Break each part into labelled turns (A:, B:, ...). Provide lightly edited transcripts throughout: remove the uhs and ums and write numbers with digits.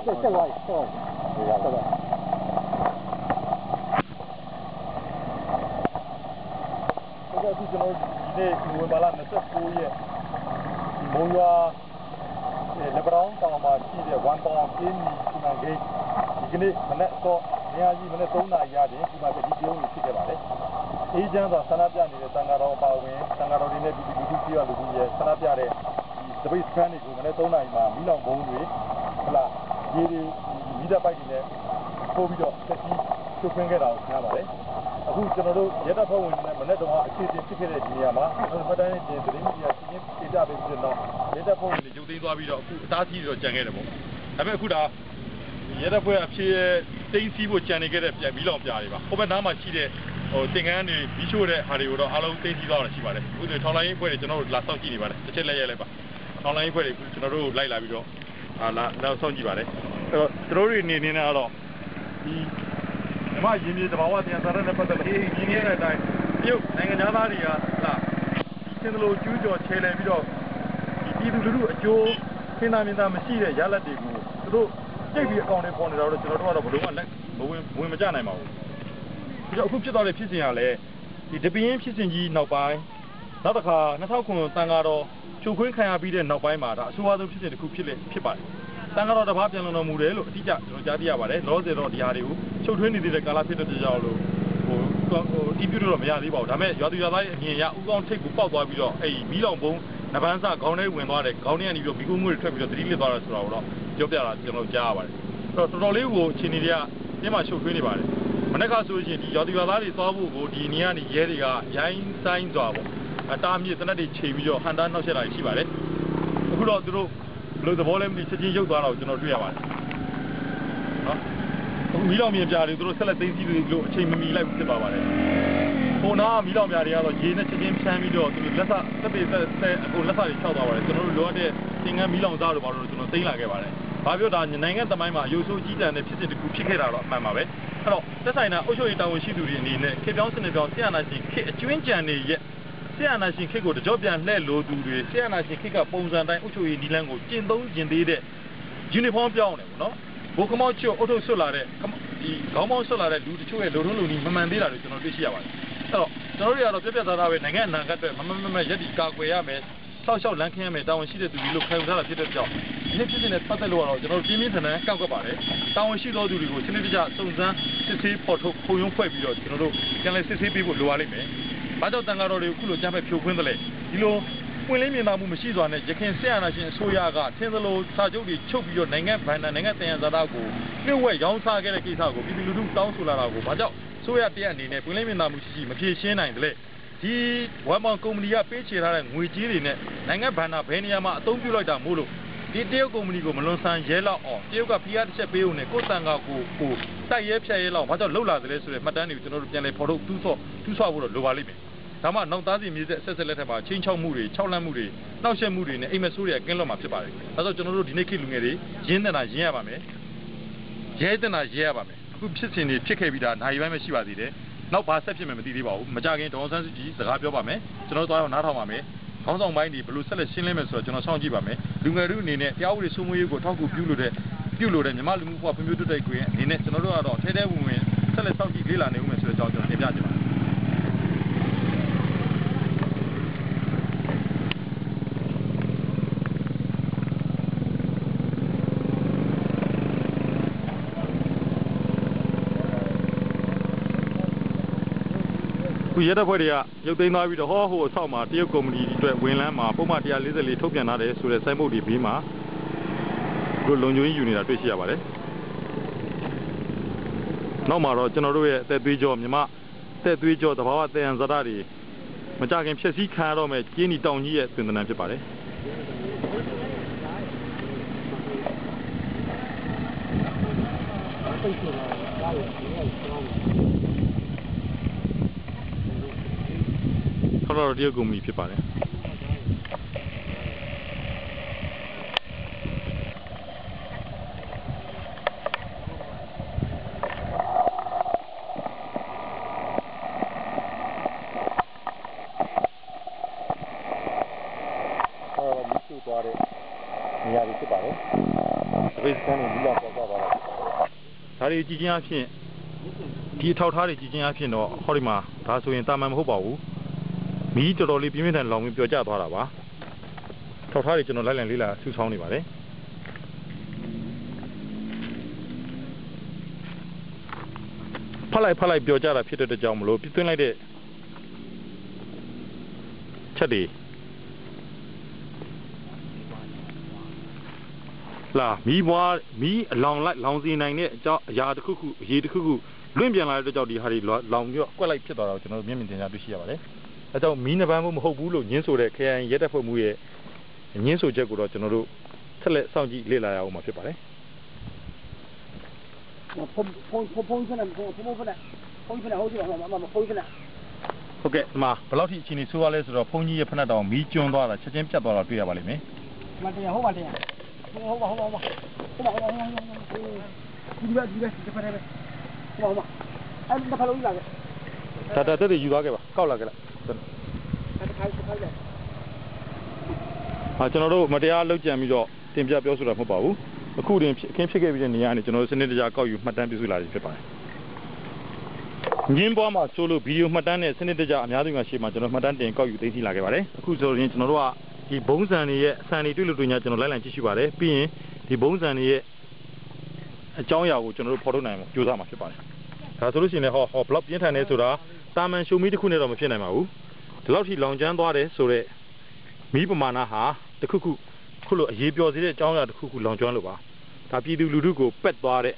A: ဆက်သွားပြီဆက်သွားပြီအခုကျွန်တော်ဒီနေ့နိုဝင်ဘာလ29ရက်ဒီမုံရွာလေဘရောင်းတောင်မှာရှိတဲ့1ပေါင်ကင်းနီစီမံကိန်းဒီကနေ့မနက်တော့နေရာကြီးမနက်3နာရီရတယ်ဒီမှာတတိပြုံးကြီးဖြစ်ခဲ့ပါတယ်အေးချမ်းစွာဆန္ဒပြနေတဲ့တန်ဃာတော်အပါအဝင်တန်ဃာတော်တွေနဲ့ပြည်သူလူထုကြီးရလူကြီးရဲ့ဆန္ဒပြတဲ့ဒီတပိတ်စခန်းတွေကိုမနက်3နာရီမှာမီးလောင်ဘုံတွေဟလာရေတွေမီးတပ်ပိုက်တွေနဲ့ပို့ပြီးတော့ဆက်ပြီးထုတ်ခွင့်ခဲ့တာကိုကြားပါတယ်အခုကျွန်တော်တို့ရဲတပ်ဖွဲ့ဝင်တွေနဲ့မနေ့တုန်းကအခြေအတင်ဖြစ်ခဲ့တဲ့ဒီနေရာမှာကျွန်တော်မှတ်တမ်းတင်သတင်းမီဒီယာစီရင်ပြကြပေးပြီးတော့ရဲတပ်ဖွဲ့ဝင်တွေရုပ်သိမ်းသွားပြီးတော့အခုအသားကြီးတော့ကြံခဲ့တယ်ပေါ့ဒါပေမဲ့အခုဒါရဲတပ်ဖွဲ့အဖြစ်တိန်းစီးဖို့ကြံနေခဲ့တဲ့ပြန်ပြီးလောင်ပြားတွေပါဟိုဘက်နားမှာရှိတဲ့တင်ကန်းတွေပြီးရှို့တဲ့ဟာတွေကိုတော့အားလုံးတိန်းစီးသွားတာရှိပါတယ်အခုဆိုထောင်လိုင်းအဖွဲ့တွေကျွန်တော်တို့လာစောင့်ကြည့်နေပါတယ်တစ်ချက်လက်ရဲလိုက်ပါထောင်လိုင်းအဖွဲ့တွေကျွန်တော်တို့လိုက်လာပြီးတော့လာစောင့်ကြည့်ပါတယ်အဲ့တော့ကျွန်တော်တို့အနေနဲ့ကတော့ဒီဓမ္မရင်းမြေတဘာဝတရားစာရနဲ့ပတ်သက်ပြီးရင်းနေတဲ့အတိုင်းပြုတ်နိုင်ငံသားတွေကလာစင်တလို့ကျူးကျော်ချဲလဲပြီးတော့ဒီပြည်သူလူထုအကျိုးခင်းသားမြင်သားမရှိတဲ့ရလဒ်တွေကိုသူတို့ကြိတ်ပြီးအကောင့်တွေပေါ်နေတာတော့ကျွန်တော်တို့ကတော့ဘယ်လိုမှလက်ဝင်မကြနိုင်ပါဘူးပြီးတော့အခုဖြစ်သွားတဲ့ဖြစ်စဉ်ကလည်းဒီတပင်းဖြစ်စဉ်ကြီးနောက်ပိုင်းနောက်တစ်ခါ2009တန်ဃာတော်ချုပ်ခွင့်ခံရပြီးတဲ့နောက်ပိုင်းမှာဒါအဆိုးအဆုံးဖြစ်စဉ်တစ်ခုဖြစ်ပါတယ်တန်ဃာတော်တစ်ပါးပြန်လုံတော်မူတယ်လို့အတိအကျကျွန်တော်ကြားသိရပါတယ်လောဆယ်တော့ဒီဟာတွေကိုချုပ်ထွေးနေတဲ့ကာလဖြစ်တဲ့ကြောင့်လို့တီးပြတော့မရသေးပါဘူးဒါပေမဲ့ရွာသူရွာသားရဲ့အမြင်အရဥကောင်းထိတ်ကိုပေါက်သွားပြီးတော့အဲ့မီးလောင်ပုံးနဗန်းစခေါင်းထဲဝင်သွားတယ်ခေါင်းထဲကနေပြီးတော့မီးကုန်းငွေတွေထွက်ပြီးတော့သတိလစ်သွားတယ်ဆိုတော့ပြောပြတာကျွန်တော်ကြားရပါတယ်အဲ့တော့တော်တော်လေးကိုအခြေအနေတွေကပြင်းမှချုပ်ထွေးနေပါတယ်မနေ့ကဆိုရင်ဒီရွာသူရွာသားတွေသွားဖို့ကိုဒီနေရာနေရဲတွေကရိုင်းဆိုင်စွာပေါ့အတားမြစ်စနက်တွေချိန်ပြီးတော့ဟန်တာနောက်ဆက်တာရှိပါတယ်အခုတော့သူတို့ဘယ်လိုသဘောလဲမသိချက်ချင်းရုပ်သွားတာကိုကျွန်တော်တွေ့ရပါတယ်နော်အခုမီးလောင်မြင်ပြားတွေသူတို့ဆက်လက်သိမ်းဆည်းလို့အချိန်မမီလိုက်ဖြစ်ပါပါတယ်ဟိုနာမီးလောင်ပြားတွေကတော့ရေနဲ့ချက်ချင်းဖြန်းပြီးတော့သူတို့လက်တွေအခုလက်တွေခြောက်သွားပါတယ်ကျွန်တော်တို့လိုအပ်တဲ့သင်္ကန်းမီးလောင်သားတို့ဘာလို့ကျွန်တော်သိမ်းလာခဲ့ပါတယ်ဘာပြောတာနိုင်ငံသမိုင်းမှာအယုဆိုးကြီးတန်းတဲ့ဖြစ်စဉ်တစ်ခုဖြစ်ခဲ့တာတော့အမှန်ပါပဲအဲ့တော့သက်ဆိုင်ရာအုပ်ချုပ်ရေးတာဝန်ရှိသူတွေအနေနဲ့ခေပြောင်းစနစ်ပြောင်းဆရာနာရှင်ခေအကျွင်းကြံနေရဲ့ဆရာနာရှင်ခေကိုတကြောပြန်လှဲ့လို့သူတွေဆရာနာရှင်ခေကပုံစံတိုင်းအုပ်ချုပ်ရေးနီလန်းကိုကျင့်သုံးကျင်သေးတဲ့ယူနီဖောင်းပြောင်းတယ်ပေါ့နော်ဘိုးကမောက်ချွတ်အုပ်ထုတ်ဆွတ်လာတဲ့ဒီခေါင်းပေါင်းဆွတ်လာတဲ့လူတချို့ရဲ့လူထုလူနီမမှန်သေးတာတွေကျွန်တော်တွေ့ရှိရပါတယ်အဲ့တော့ကျွန်တော်တို့ကတော့ပြပြသားသားပဲနိုင်ငံအနာဂတ်အတွက်မရက်တီကာကွယ်ရမယ်ဆောက်ရှောက်လမ်းခင်းရမယ်တာဝန်ရှိတဲ့သူတွေလို့ခံယူထားတာဖြစ်တဲ့ကြောင့်ဒီနေ့ဖြစ်နေတဲ့ပတ်သက်လို့ကတော့ကျွန်တော်တို့ပြင်းပြင်းထန်ထန်ကောက်ကွက်ပါတယ်တာဝန်ရှိသောသူတွေကိုစနစ်တကျစုံစမ်းစစ်ဆေးဖော်ထုတ်ခုံရုံးဖွဲ့ပြီးတော့ကျွန်တော်တို့ပြန်လည်စစ်ဆေးပေးဖို့လိုအပ်လိမ့်မယ်ဘာကြောင့်တန်ဃာတော်တွေကိုခုလိုကြမ်းဖက်ဖြိုခွင်းသလဲဒီလိုပွင့်လင်းမြင်သာမှုမရှိစွာနဲ့ရခိုင်ဆရာနာရှင်အစိုးရကထင်းသလိုစာချုပ်တွေချုပ်ပြီးတော့နိုင်ငံဗန်နိုင်ငံတယံဇာတာကိုနှိမ့်ဝဲရောင်းစားခဲ့တဲ့ကိစ္စကိုပြည်သူလူထုတောင်းဆိုလာတာကိုဘာကြောင့်ဆိုရတဲ့အနေနဲ့ပွင့်လင်းမြင်သာမှုရှိမဖြေရှင်းနိုင်တယ်လေဒီဝမ်မောင်ကုမ္ပဏီကပေးချေထားတဲ့ငွေကြေးတွေနဲ့နိုင်ငံဗန်နာဘယ်နေရာမှာအသုံးပြုလိုက်တာမို့လို့ဒီတရုတ်ကုမ္ပဏီကိုမလွန်ဆန်ရဲလောက်အောင်တရုတ်ကဖိအားတစ်ချက်ပေးုံနဲ့ကိုယ်တန်ကကိုတိုက်ရဲဖြတ်ရဲလောက်ဘာကြောင့်လှုပ်လာတယ်လဲဆိုတဲ့မှတ်တမ်းတွေကိုကျွန်တော်တို့ပြန်လည်ဖော်ထုတ်တူးဆော့ဖို့တော့လိုပါလိမ့်မယ်ဒါမှနောက်သားစီမြေဆက်ဆက်လက်ထက်မှာချင်းချောက်မှုတွေခြောက်လန့်မှုတွေနှောက်ယှက်မှုတွေနဲ့အိမ်မဆိုးတွေကကင်းလွတ်မှာဖြစ်ပါတယ်ဒါဆိုကျွန်တော်တို့ဒီနေ့ခေတ်လူငယ်တွေရင်းနေတာရင်းရပါမယ်ရဲတင်တာရဲရပါမယ်အခုဖြစ်စဉ်တွေဖြစ်ခဲ့ပြီးတာနိုင်ပိုင်းပဲရှိပါသေးတယ်နောက်ဘာဆက်ဖြစ်မယ်မသိသေးပါဘူးမကြခင်ဒေါ်အောင်ဆန်းစုကြည်စကားပြောပါမယ်ကျွန်တော်တို့သွားအောင်နားထောင်ပါမယ်ခေါင်းဆောင်ပိုင်းတွေဘယ်လိုဆက်လက်ရှင်းလင်းမယ်ဆိုတော့ကျွန်တော်စောင့်ကြည့်ပါမယ်လူငယ်တို့အနေနဲ့တရားဥပဒေစိုးမိုးရေးကိုထောက်ကူပြုလို့တဲ့မြန်မာလူမှုဘဝဖွံ့ဖြိုးတိုးတက်ခွင့်အနေနဲ့ကျွန်တော်တို့ကတော့ထဲထဲဝင်ဆက်လက်စောင့်ကြည့်လေ့လာနေဦးမယ်ဆိုတဲ့အကြောင်းကျွန်တော်တင်ပြချင်ပါတယ်ခုရဲတပ်ဖွဲ့တွေကရုပ်သိမ်းသွားပြီးတော့ဟိုအဆောက်မှာတရုတ်ကုမ္ပဏီအတွက်ဝင်လန်းမှာပုံမှန်144ထုတ်ပြန်ထားတယ်ဆိုတဲ့စိုင်းဘုတ်တွေဘေးမှာတို့လုံခြုံရေးယူနေတာတွေ့ရှိရပါတယ်နောက်မှာတော့ကျွန်တော်တို့ရဲ့အသက်သွေးကြောမြမအသက်သွေးကြောသဘာဝတယံဇာတာတွေမကြခင်ဖြည့်ဆည်းခံရတော့မဲ့ကျင်းဒီတောင်ကြီးရဲ့သွင်သဏ္ဍာန်ဖြစ်ပါတယ်ခေါ်တော့တရုတ်ကုမ္ပဏီဖြစ်ပါတယ်သွားတဲ့နေရာတွေဖြစ်ပါတယ်။ဒီစကန်ကိုဒီလောက်တော့
B: ဒါတွေကြည့်ချင်းအဖြစ်ဒီထောက်ထားတွေကြည့်ချင်းအဖြစ်တော့ဟောဒီမှာဒါဆိုရင်တာမန်မဟုတ်ပါဘူးမီးတော်တော်လေးပြင်းပြင်းထန်လောင်ပြီးပျော်ကျသွားတာပါထောက်ထားတွေကျွန်တော်လိုက်လံလေးလာဆူဆောင်းနေပါတယ်ဖလိုက်ပျော်ကျတာဖြစ်တဲ့အတွက်ကြောင့်မလို့ပြသွင်းလိုက်တဲ့ချက်တွေလာမီးအလောင်လိုက်လောင်စီနိုင်တဲ့အကြောင်းအရာတစ်ခုခုအရေးတစ်ခုခုလွင့်ပြန်လာတဲ့ကြောင့်ဒီဟာတွေလောင်ပြီးတော့ကွက်လိုက်ဖြစ်သွားတာကိုကျွန်တော်တို့မျက်မြင်တင်ပြတွေ့ရှိရပါတယ်အဲကြောင့်မီးနှပန်းမှုမဟုတ်ဘူးလို့ညင်းဆိုတဲ့ခရိုင်ရဲတပ်ဖွဲ့မှုရဲ့ညင်းဆိုချက်ကိုတော့ကျွန်တော်တို့ဆက်လက်စောင့်ကြည့်လေ့လာရအောင်မှာဖြစ်ပါတယ်
C: ဖုန်းဖနဲ့ဟုတ်ကဲ့ဒီ
B: မှာဘယ်လောက်ထိအခြေအနေဆိုးရလဲဆိုတော့ဖုန်းကြီးရဲ့ဖက်နှက်တောင်မီးကျွန်းသွားတာချက်ချင်းပြတ်သွားတာတွေ့ရပါလိမ့်မယ်
C: မတရားဟုတ်ပါတရားဟုတ်ပါဒီဖက်ထဲပဲဟုတ်ပါအဲ့ဒါဖက်လို့လာခဲ့
B: ဒါတက်ယူသွားခဲ့ပါကောက်လာခဲ့လားကျွန်တော်တို့မတရားလုပ်ကြံပြီးတော့တင်ပြပြောဆိုတာမဟုတ်ပါဘူးအခုတင်အခင်းဖြစ်ခဲ့ပြီးတဲ့နေရာကနေကျွန်တော်တို့စနစ်တကျကောက်ယူမှတ်တမ်းပြုစုလာပြီဖြစ်ပါတယ်ညင်းပွားမှာဆိုလို့ဗီဒီယိုမှတ်တမ်းနဲ့စနစ်တကျအများစုကရှေ့မှာကျွန်တော်မှတ်တမ်းတင်ကောက်ယူသိသိလာခဲ့ပါတယ်အခုဆိုရင်ကျွန်တော်တို့ကဒီဘုံစံတွေရဲ့အစံတွေတွေ့လို့တွေ့ညာကျွန်တော်လိုက်လံကြည့်ရှုပါတယ်ပြီးရင်ဒီဘုံစံတွေရဲ့အကြောင်းအရာကိုကျွန်တော်တို့ဖော်ထုတ်နိုင်မှုကြိုးစားမှာဖြစ်ပါတယ်ဒါဆိုလို့ရှိရင်လည်းဟောဘလောက်ပြင်းထန်နေဆိုတာတာမန်ရှုံမီတစ်ခုနဲ့တော့မဖြစ်နိုင်ပါဘူးဒီလောက်ထိလောင်ကျွမ်းသွားတယ်ဆိုတော့မီးပမာဏဟာတခုခုလိုအရေးပြောစေတဲ့အကြောင်းအရာတခုခုလောင်ကျွမ်းလို့ပါဒါပြည်သူလူထုကိုပက်သွားတဲ့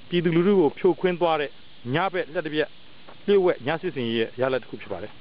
B: ပြည်သူလူထုကိုဖြိုခွင်းသွားတဲ့ညဘက်လက်တစ်ပြက်လျှို့ဝှက်ညစစ်စင်ရဲ့ရလဒ်တစ်ခုဖြစ်ပါတယ်